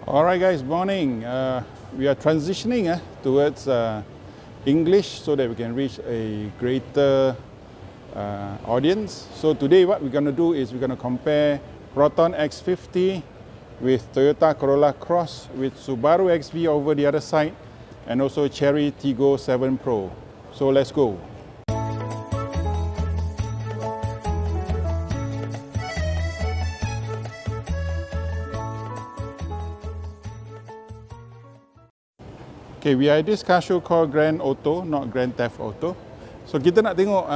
Alright guys, morning. We are transitioning towards English so that we can reach a greater audience. So today what we're going to do is we're going to compare Proton X50 with Toyota Corolla Cross with Subaru XV over the other side and also Chery Tiggo 7 Pro. So let's go. Okay, we are at this car show called Grand Auto, not Grand Theft Auto. So kita nak tengok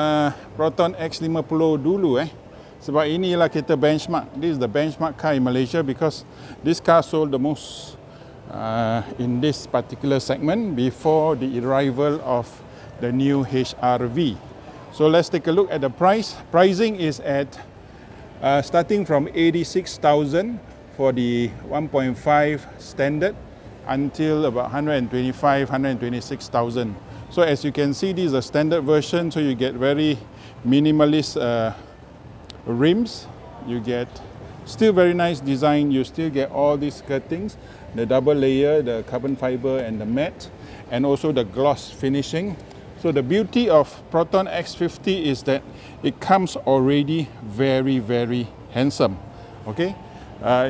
Proton X50 dulu sebab inilah kita benchmark. This is the benchmark car in Malaysia because this car sold the most in this particular segment before the arrival of the new HRV. So let's take a look at the price. Pricing is at starting from 86,000 for the 1.5 standard until about 126,000. So as you can see, this is a standard version, so you get very minimalist rims. You get still very nice design. You still get all these skirtings, the double layer, the carbon fiber and the matte, and also the gloss finishing. So the beauty of Proton X50 is that it comes already very handsome. Okay,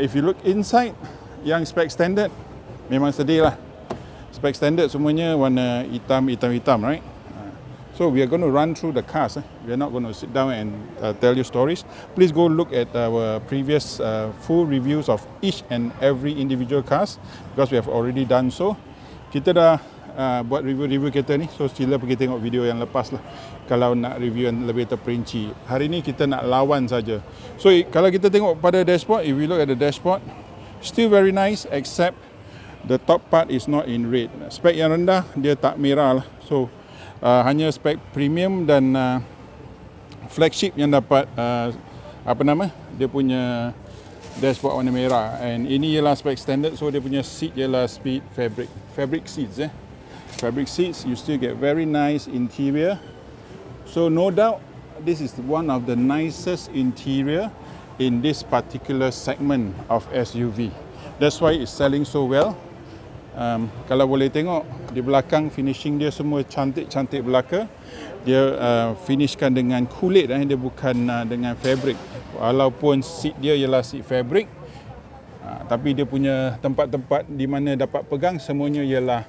if you look inside, yang spec standard memang sedih lah. Spec standard semuanya warna hitam, right? So we are going to run through the cars. We are not going to sit down and tell you stories. Please go look at our previous full reviews of each and every individual cars because we have already done so. Kita dah buat review kereta ni, so sila pergi tengok video yang lepas lah kalau nak review yang lebih terperinci. Hari ni kita nak lawan saja. So kalau kita tengok pada dashboard, if we look at the dashboard, still very nice except the top part is not in red. Spek yang rendah dia tak merah lah. So hanya spek premium dan flagship yang dapat dia punya dashboard warna merah. And ini ialah spek standard, so dia punya seat ialah speed fabric seats. Fabric seats, you still get very nice interior. So no doubt this is one of the nicest interior in this particular segment of SUV. That's why it's selling so well. Kalau boleh tengok di belakang, finishing dia semua cantik belaka. Dia finishkan dengan kulit, dia bukan dengan fabric. Walaupun seat dia ialah seat fabric, tapi dia punya tempat-tempat di mana dapat pegang semuanya ialah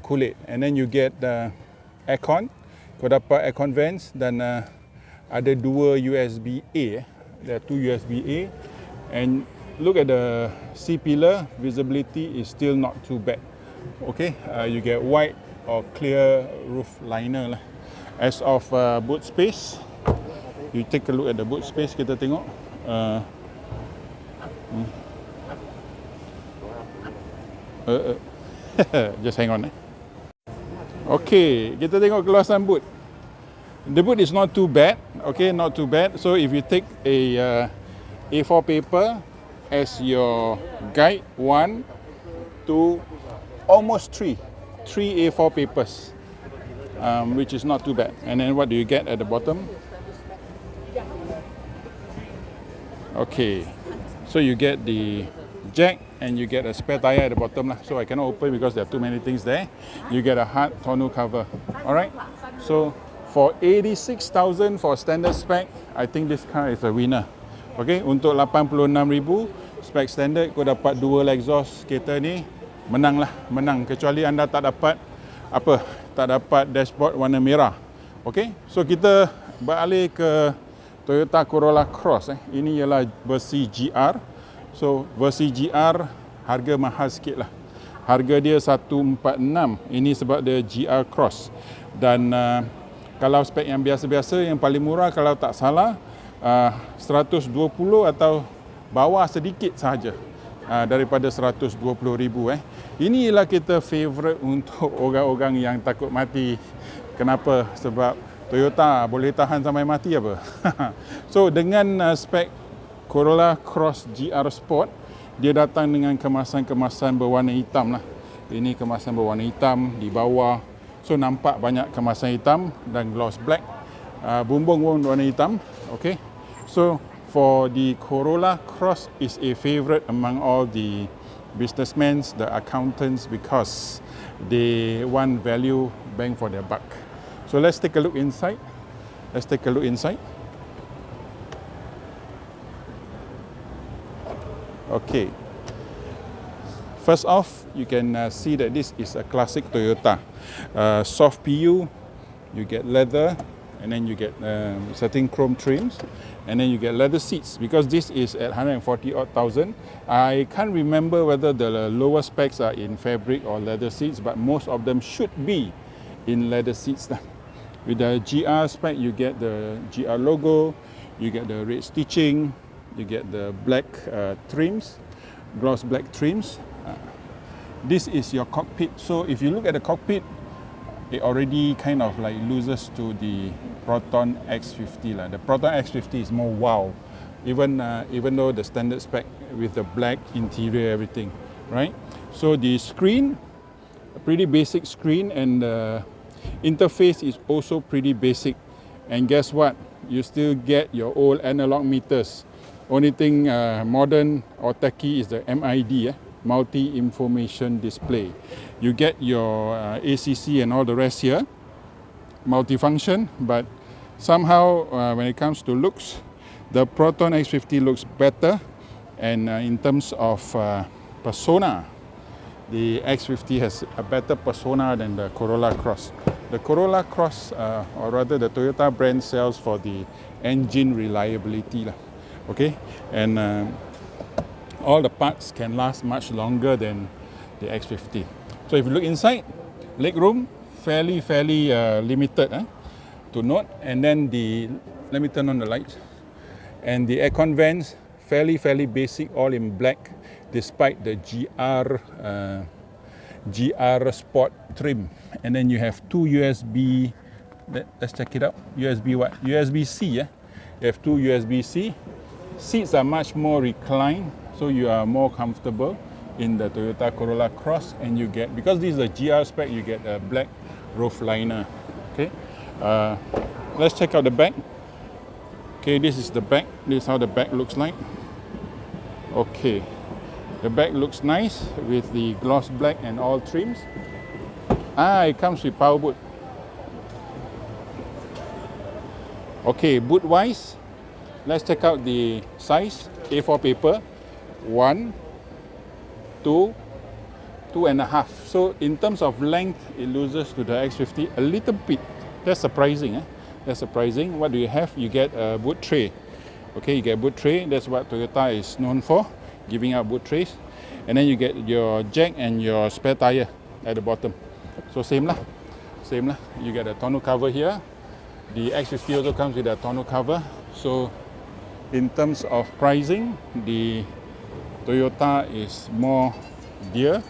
kulit. And then you get aircon. Kau dapat aircon vents dan ada dua USB-A. There are two USB-A. And look at the C-pillar, visibility is still not too bad. Okay, you get white or clear roof liner lah. As of boot space, you take a look at the boot space, kita tengok. Just hang on. Okay, kita tengok keluasan boot. The boot is not too bad. Okay, not too bad. So if you take a A4 paper as your guide, 1, 2, almost 3 A4 papers, which is not too bad. And then what do you get at the bottom? Okay, so you get the jack and you get a spare tire at the bottom lah. So I cannot open because there are too many things there. You get a hard tonneau cover. Alright, so for 86,000 for standard spec, I think this car is a winner. Okay, untuk 86,000 spek standard kau dapat dual exhaust, kereta ni menang. Kecuali anda tak dapat dashboard warna merah. Okay, so kita beralih ke Toyota Corolla Cross. Ini ialah versi GR. So versi GR harga mahal sikit lah. Harga dia 146. Ini sebab dia GR Cross. Dan kalau spek yang biasa-biasa, yang paling murah kalau tak salah 120 atau bawah sedikit sahaja daripada 120,000. Ini ialah kita favorite untuk orang-orang yang takut mati. Kenapa? Sebab Toyota boleh tahan sampai mati apa? So dengan spek Corolla Cross GR Sport, dia datang dengan kemasan berwarna hitam lah. Ini kemasan berwarna hitam di bawah. So nampak banyak kemasan hitam dan gloss black. Bumbung pun warna hitam. Okay. So for the Corolla Cross is a favorite among all the businessmen, the accountants, because they want value bang for their buck. So let's take a look inside. Let's take a look inside. Okay. First off, you can see that this is a classic Toyota. Soft PU, you get leather, and then you get satin chrome trims, and then you get leather seats, because this is at 140,000. I can't remember whether the lower specs are in fabric or leather seats, but most of them should be in leather seats. With the GR spec, you get the GR logo, you get the red stitching, you get the black trims, gloss black trims. This is your cockpit. So if you look at the cockpit, it already kind of like loses to the Proton X50. The Proton X50 is more wow, even though the standard spec with the black interior, everything, right? So the screen, a pretty basic screen, and the interface is also pretty basic. And guess what? You still get your old analog meters. Only thing modern or techy is the MID, multi-information display. You get your ACC and all the rest here, multifunction, but somehow when it comes to looks, the Proton X50 looks better, and in terms of persona, the X50 has a better persona than the Corolla Cross. The Corolla Cross, or rather the Toyota brand, sells for the engine reliability, okay, and all the parts can last much longer than the X50. So if you look inside, legroom fairly limited to note, and then let me turn on the lights, and the aircon vents fairly basic, all in black, despite the GR Sport trim. And then you have two USB. Let's check it out. USB what? USB-C. You have two USB-C. Seats are much more reclined, so you are more comfortable in the Toyota Corolla Cross, and you get, because this is a GR spec, you get a black roof liner. Okay, let's check out the back. Okay, this is the back. This is how the back looks like. Okay, the back looks nice with the gloss black and all trims. It comes with power boot. Okay, boot wise, let's check out the size. A4 paper, 1, 2, 2.5. So in terms of length, it loses to the X50 a little bit. That's surprising. That's surprising. What do you have? You get a boot tray. Okay, you get a boot tray. That's what Toyota is known for, giving out boot trays. And then you get your jack and your spare tire at the bottom. So same lah. You get a tonneau cover here. The X50 also comes with a tonneau cover. So in terms of pricing, the Toyota is more dear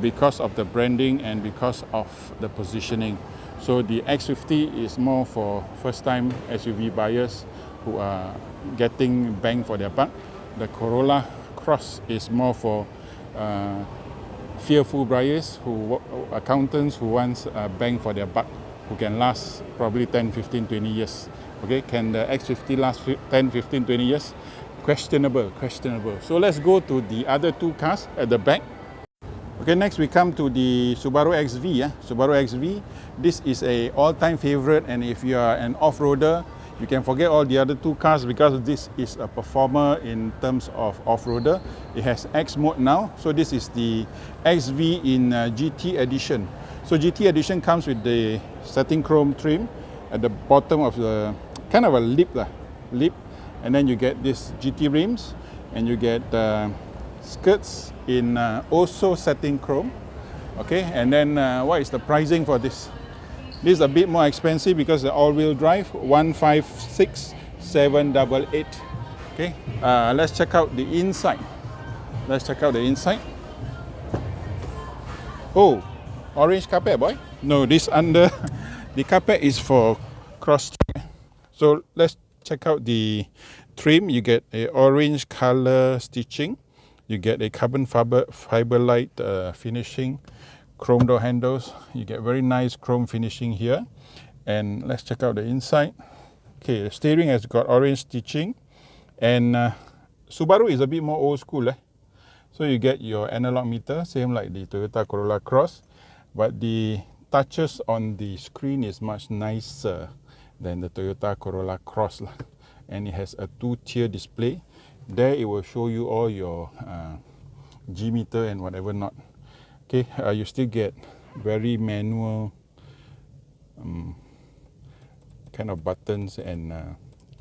because of the branding and because of the positioning. So the X50 is more for first-time SUV buyers who are getting bang for their buck. The Corolla Cross is more for fearful buyers, accountants who want bang for their buck, who can last probably 10, 15, 20 years. Okay, can the X50 last 10, 15, 20 years? Questionable. So let's go to the other two cars at the back. Okay, next we come to the Subaru XV. Subaru XV, this is a all-time favorite, and if you are an off-roader, you can forget all the other two cars, because this is a performer in terms of off-roader. It has X mode now, so this is the XV in GT edition. So GT edition comes with the satin chrome trim at the bottom of the kind of a lip, and then you get this GT rims, and you get skirts in also satin chrome. Okay, and then what is the pricing for this? This is a bit more expensive because the all-wheel drive, 156,788. Okay, let's check out the inside. Oh, orange carpet, boy. No, this under the carpet is for cross. So let's check out the trim. You get a orange color stitching. You get a carbon fiber light finishing, chrome door handles. You get very nice chrome finishing here. And let's check out the inside. Okay, the steering has got orange stitching, and Subaru is a bit more old school. So you get your analog meter, same like the Toyota Corolla Cross, but the touches on the screen is much nicer than the Toyota Corolla Cross lah. And it has a 2-tier display. There it will show you all your G meter and whatever not. Okay, you still get very manual kind of buttons and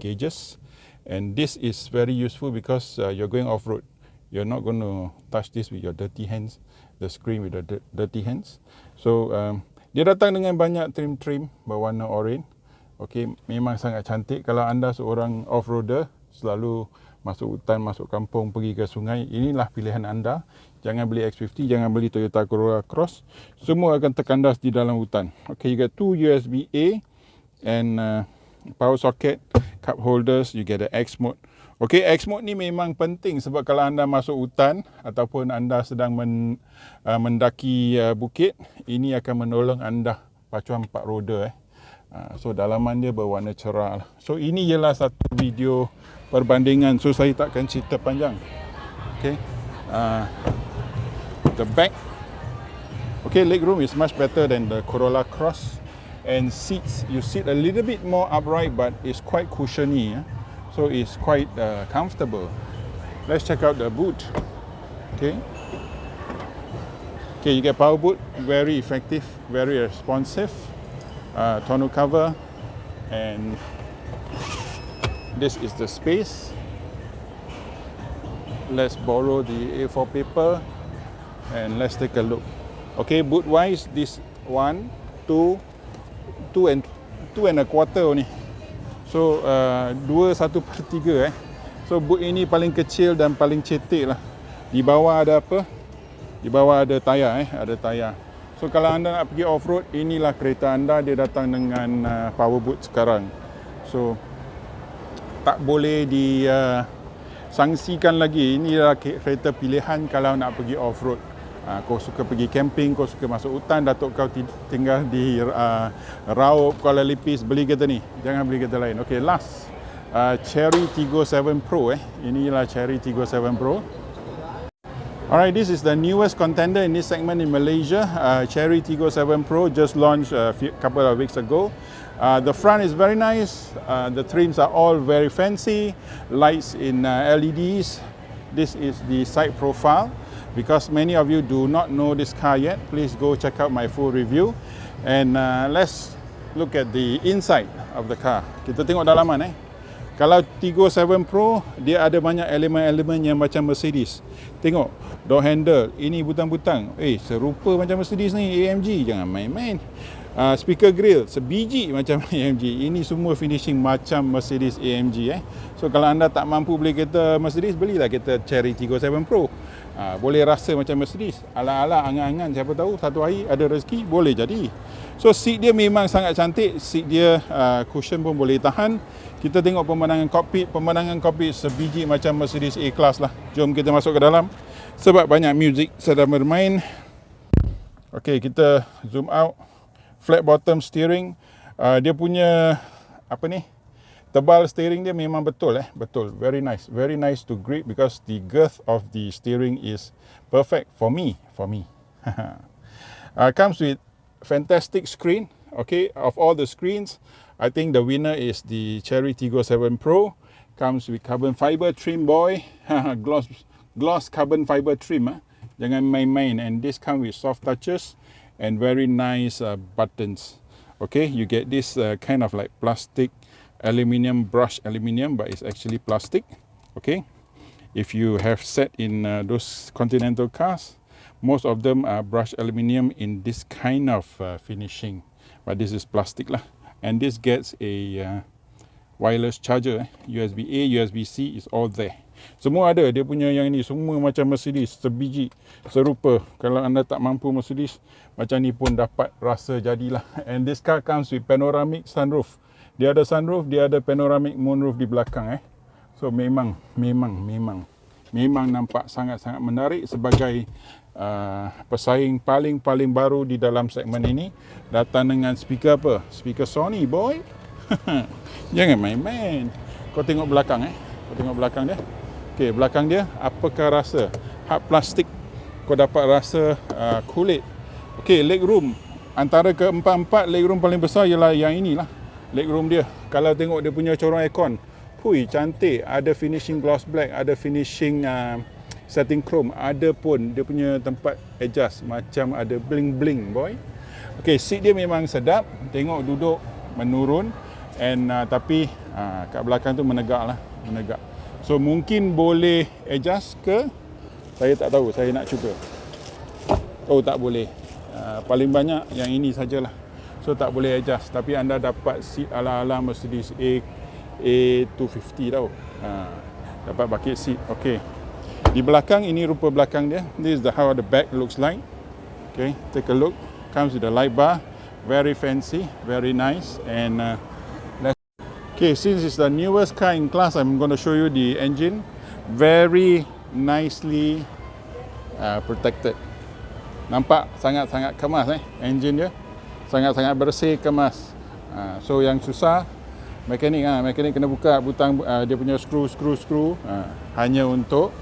gauges, and this is very useful because you're going off-road. You're not going to touch this with your dirty hands, the screen with the dirty hands. So dia datang dengan banyak trim berwarna orange. Okay, memang sangat cantik. Kalau anda seorang off-roader, selalu masuk hutan, masuk kampung, pergi ke sungai, inilah pilihan anda. Jangan beli X50, jangan beli Toyota Corolla Cross. Semua akan terkandas di dalam hutan. Okay, you get 2 USB-A and power socket, cup holders, you get the X mode. Okay, X mode ni memang penting sebab kalau anda masuk hutan ataupun anda sedang mendaki bukit, ini akan menolong anda pacuan 4 roda. So dalaman dia berwarna cerah. So ini ialah satu video perbandingan. So saya takkan cerita panjang. Okay, the back. Okay, legroom is much better than the Corolla Cross. And seats, you sit a little bit more upright, but it's quite cushiony. So it's quite comfortable. Let's check out the boot. Okay. Okay, you get power boot, very effective, very responsive. Tonneau cover, and this is the space. Let's borrow the A4 paper and let's take a look. Okay, boot wise, this 1, 2 and 2.25 ni. So 2/1/3. So boot ini paling kecil dan paling cetek lah. Di bawah ada apa? Di bawah ada tayar ada tayar. So kalau anda nak pergi off-road, inilah kereta anda. Dia datang dengan power boot sekarang. So tak boleh disangsikan lagi. Inilah kereta pilihan kalau nak pergi off-road. Kau suka pergi camping, kau suka masuk hutan, datuk kau tinggal di Raub, Kuala Lipis, beli kereta ni. Jangan beli kereta lain. Okay, last. Chery Tiggo 7 Pro. Inilah Chery Tiggo 7 Pro. Alright, this is the newest contender in this segment in Malaysia. Chery Tiggo 7 Pro just launched a couple of weeks ago. The front is very nice. The trims are all very fancy. Lights in LEDs. This is the side profile. Because many of you do not know this car yet, please go check out my full review. And let's look at the inside of the car. Kita tengok dalaman. Kalau Tiggo 7 Pro, dia ada banyak elemen-elemen yang macam Mercedes. Tengok, door handle, ini butang-butang. Serupa macam Mercedes ni, AMG, jangan main-main. Speaker grill, sebiji macam AMG. Ini semua finishing macam Mercedes AMG. So kalau anda tak mampu beli kereta Mercedes, belilah kereta Chery Tiggo 7 Pro. Boleh rasa macam Mercedes. Ala-ala, angan-angan, siapa tahu satu hari ada rezeki, boleh jadi. So seat dia memang sangat cantik. Seat dia cushion pun boleh tahan. Kita tengok pemandangan kokpit. Pemandangan kokpit sebiji macam Mercedes A-Class lah. Jom kita masuk ke dalam. Sebab banyak muzik sedang bermain. Okay, kita zoom out. Flat bottom steering. Dia punya tebal steering dia memang betul. Betul. Very nice. Very nice to grip because the girth of the steering is perfect for me. Comes with fantastic screen. Okay, of all the screens, I think the winner is the Chery Tiggo 7 Pro. Comes with carbon fiber trim, boy. gloss carbon fiber trim. Jangan main-main. And this comes with soft touches and very nice buttons. Okay, you get this kind of like plastic aluminium, brushed aluminium, but it's actually plastic. Okay, if you have sat in those Continental cars, most of them are brushed aluminium in this kind of finishing, but this is plastic lah. And this gets a wireless charger. USB-A, USB-C is all there. Semua ada. Dia punya yang ni semua macam Mercedes, sebiji, serupa. Kalau anda tak mampu Mercedes, macam ni pun dapat rasa jadilah. And this car comes with panoramic sunroof. Dia ada sunroof, dia ada panoramic moonroof di belakang. So memang nampak sangat-sangat menarik sebagai pesaing paling baru di dalam segmen ini. Datang dengan speaker apa? Speaker Sony, boy. Jangan main-main. Kau tengok belakang. Kau tengok belakang dia. Okey, belakang dia, apakah rasa? hard plastik. Kau dapat rasa kulit. Okey, legroom. Antara keempat-empat legroom paling besar ialah yang inilah. Legroom dia. Kalau tengok dia punya corong aircon. Hui, cantik. Ada finishing gloss black, ada finishing setting chrome, ada pun dia punya tempat adjust macam ada bling-bling boy. Okey, seat dia memang sedap. Tengok duduk menurun and tapi kat belakang tu menegak lah, menegak. So mungkin boleh adjust ke? Saya tak tahu, saya nak cuba. Oh, tak boleh. Paling banyak yang ini sajalah. So tak boleh adjust, tapi anda dapat seat ala-ala Mercedes A250 tau. Dapat bucket seat. Okey. Di belakang, ini rupa belakang dia. This is how the back looks like. Okay, take a look. Comes with a light bar. Very fancy, very nice. And okay, since it's the newest car in class, I'm going to show you the engine. Very nicely protected. Nampak sangat-sangat kemas engine dia. Sangat-sangat bersih, kemas. So yang susah mekanik kena buka butang dia punya skru hanya untuk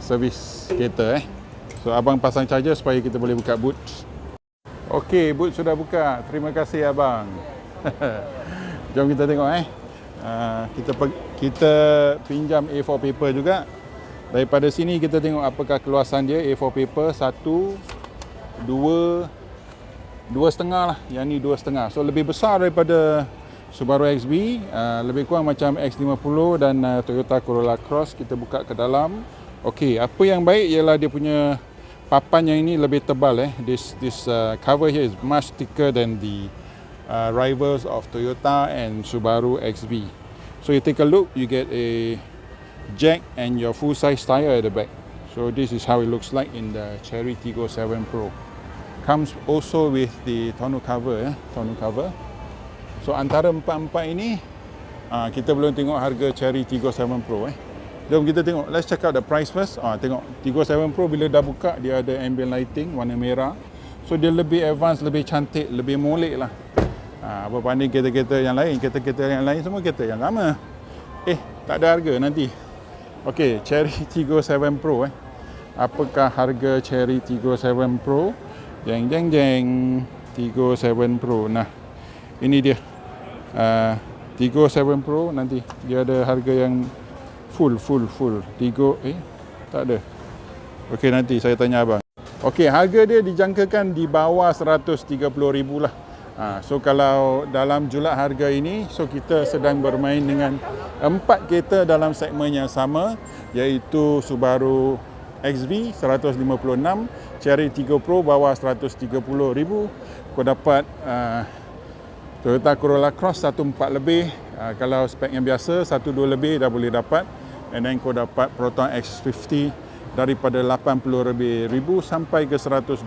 servis kereta So abang pasang charger supaya kita boleh buka boot. Okey, boot sudah buka. Terima kasih abang. Jom kita tengok kita pinjam A4 paper juga. Daripada sini kita tengok apakah keluasan dia. A4 paper 1 2 2,5 lah. Yang ni 2,5. So lebih besar daripada Subaru XV, lebih kurang macam X50 dan Toyota Corolla Cross. Kita buka ke dalam. Okey, apa yang baik ialah dia punya papan yang ini lebih tebal. This cover here is much thicker than the rivals of Toyota and Subaru XV. So you take a look, you get a jack and your full size tire at the back. So this is how it looks like in the Chery Tiggo 7 Pro. Comes also with the tonneau cover. Tonneau cover. So antara empat-empat ini, kita belum tengok harga Chery Tiggo 7 Pro. Jom kita tengok. Let's check out the price first. Tengok Tiggo 7 Pro bila dah buka, dia ada ambient lighting warna merah. So dia lebih advance, lebih cantik, lebih molek lah. Berbanding kereta-kereta yang lain. Kereta-kereta yang lain semua kereta yang lama. Tak ada harga nanti. Okey, Chery Tiggo 7 Pro. Apakah harga Chery Tiggo 7 Pro? Jeng jeng jeng. Tiggo 7 Pro. Nah, ini dia. Tiggo 7 Pro nanti dia ada harga yang full. Tiggo tak ada. Okey, nanti saya tanya abang. Okey, harga dia dijangkakan di bawah 130,000 lah. So kalau dalam julat harga ini, so kita sedang bermain dengan 4 kereta dalam segmen yang sama, iaitu Subaru XV 156, Chery Tiggo Pro bawah 130,000. Kau dapat Toyota Corolla Cross 1.4 lebih. Kalau spek yang biasa 1.2 lebih dah boleh dapat. And then kau dapat Proton X50 daripada 80,000 lebih sampai ke 120,000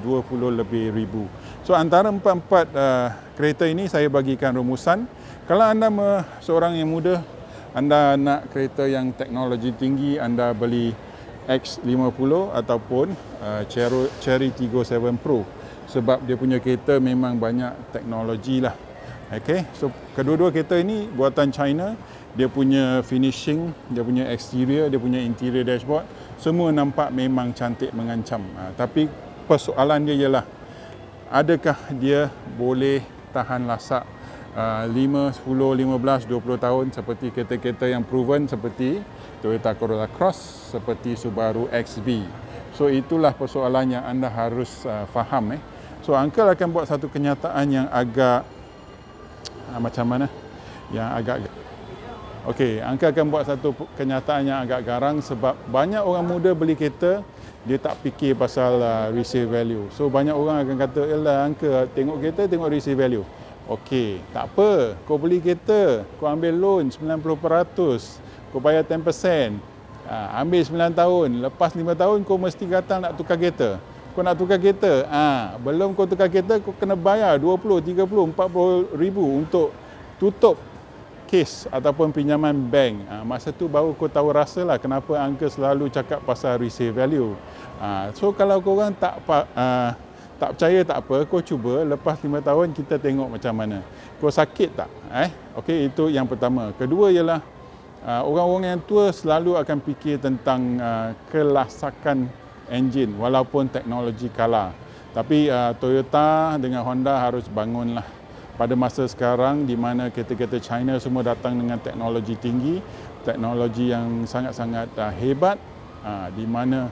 lebih. So antara empat-empat kereta ini saya bagikan rumusan. Kalau anda seorang yang muda, anda nak kereta yang teknologi tinggi, anda beli X50 ataupun Chery Tiggo 7 Pro. Sebab dia punya kereta memang banyak teknologi lah. Okay, so kedua-dua kereta ini buatan China. Dia punya finishing, dia punya exterior, dia punya interior dashboard, semua nampak memang cantik mengancam. Tapi persoalan dia ialah, adakah dia boleh tahan lasak 5, 10, 15, 20 tahun seperti kereta-kereta yang proven seperti Toyota Corolla Cross, seperti Subaru XV. So itulah persoalan yang anda harus faham. So Uncle akan buat satu kenyataan yang agak macam mana? Yang agak Okey, Uncle akan buat satu kenyataan yang agak garang sebab banyak orang muda beli kereta, dia tak fikir pasal resale value. So banyak orang akan kata, "Elah Uncle, tengok kereta, tengok resale value." Okey, tak apa. Kau beli kereta, kau ambil loan 90%, kau bayar 10%. Ambil 9 tahun, lepas 5 tahun kau mesti datang nak tukar kereta. Kau nak tukar kereta, belum kau tukar kereta, kau kena bayar 20, 30, 40 ribu untuk tutup kes ataupun pinjaman bank. Masa tu baru kau tahu rasalah kenapa Uncle selalu cakap pasal resale value. So kalau korang tak percaya tak apa, kau cuba lepas 5 tahun kita tengok macam mana. Kau sakit tak? Okey, itu yang pertama. Kedua ialah Orang-orang yang tua selalu akan fikir tentang kelasakan enjin walaupun teknologi kalah. Tapi Toyota dengan Honda harus bangunlah pada masa sekarang di mana kereta-kereta China semua datang dengan teknologi tinggi, teknologi yang sangat-sangat hebat, di mana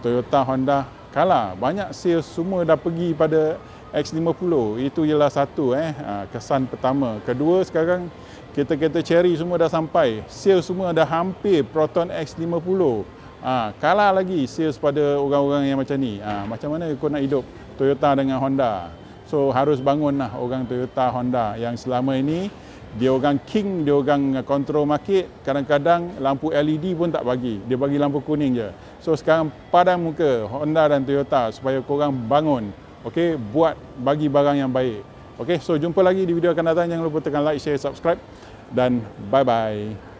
Toyota, Honda kalah. Banyak sales semua dah pergi pada X50. Itu ialah satu kesan pertama. Kedua, sekarang kereta-kereta Chery semua dah sampai. Sales semua dah hampir Proton X50. Kalah lagi sales pada orang-orang yang macam ni. Macam mana kau nak hidup Toyota dengan Honda? So harus bangunlah orang Toyota, Honda yang selama ini dia orang king, dia orang control market. Kadang-kadang lampu LED pun tak bagi, dia bagi lampu kuning je. So sekarang padam muka Honda dan Toyota supaya korang bangun, okey, buat bagi barang yang baik. Okey, so jumpa lagi di video akan datang. Jangan lupa tekan like, share, subscribe dan bye bye.